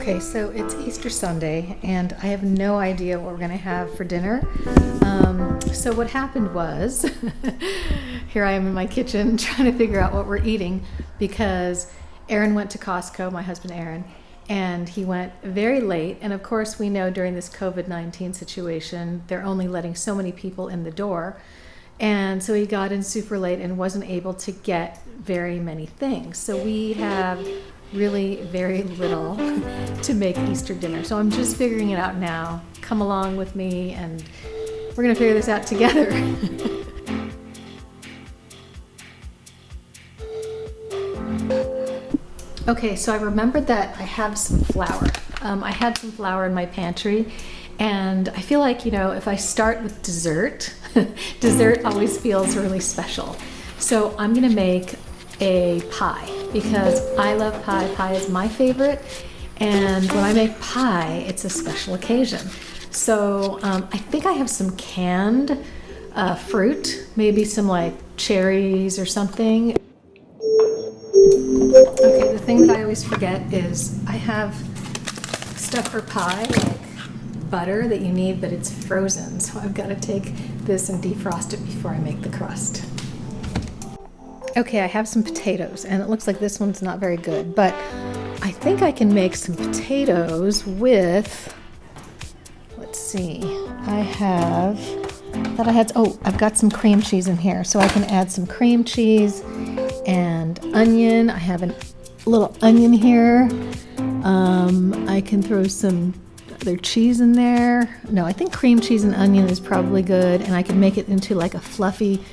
Okay, so it's Easter Sunday, and I have no idea what we're going to have for dinner. So what happened was, here I am in my kitchen trying to figure out what we're eating because Aaron went to Costco, my husband Aaron, and he went very late. And of course, we know during this COVID-19 situation, they're only letting so many people in the door. And so he got in super late and wasn't able to get very many things. So we have really very little to make Easter dinner. So I'm just figuring it out now. Come along with me and we're gonna figure this out together. Okay, so I remembered that I have some flour. I had some flour in my pantry, and I feel like, if I start with dessert, dessert always feels really special. So I'm gonna make a pie because I love pie. Pie is my favorite, and when I make pie, it's a special occasion. So I think I have some canned fruit, maybe some like cherries or something. Okay, the thing that I always forget is I have stuff for pie, like butter that you need, but it's frozen. So I've got to take this and defrost it before I make the crust. Okay, I have some potatoes, and it looks like this one's not very good, but I think I can make some potatoes with, let's see, I've got some cream cheese in here, so I can add some cream cheese and onion. I have a little onion here. I can throw some other cheese in there. No, I think cream cheese and onion is probably good, and I can make it into like a fluffy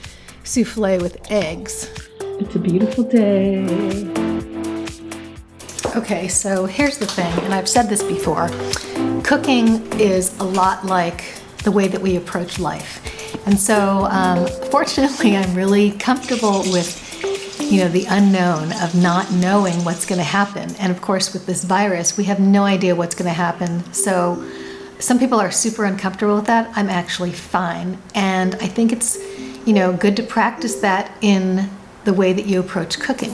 souffle with eggs. It's a beautiful day. Okay, so here's the thing, and I've said this before. Cooking is a lot like the way that we approach life. And so, fortunately, I'm really comfortable with the unknown of not knowing what's going to happen. And of course, with this virus, we have no idea what's going to happen. So some people are super uncomfortable with that. I'm actually fine. And I think it's, good to practice that in the way that you approach cooking.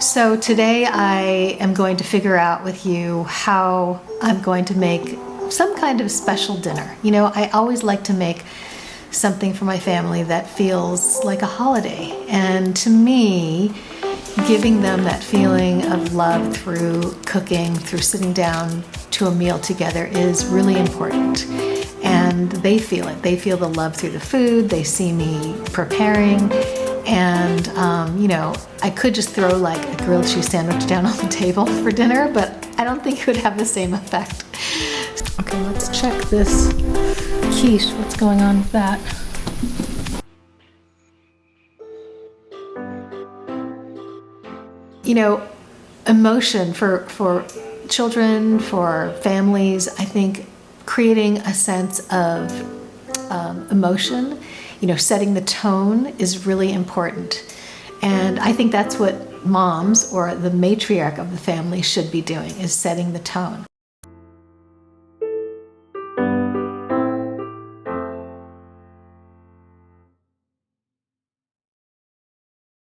So today I am going to figure out with you how I'm going to make some kind of special dinner. I always like to make something for my family that feels like a holiday. And to me, giving them that feeling of love through cooking, through sitting down to a meal together is really important. And they feel it. They feel the love through the food. They see me preparing. And, I could just throw like a grilled cheese sandwich down on the table for dinner, but I don't think it would have the same effect. Okay, let's check this quiche. What's going on with that? Emotion for children, for families, I think creating a sense of emotion, setting the tone is really important. And I think that's what moms or the matriarch of the family should be doing, is setting the tone.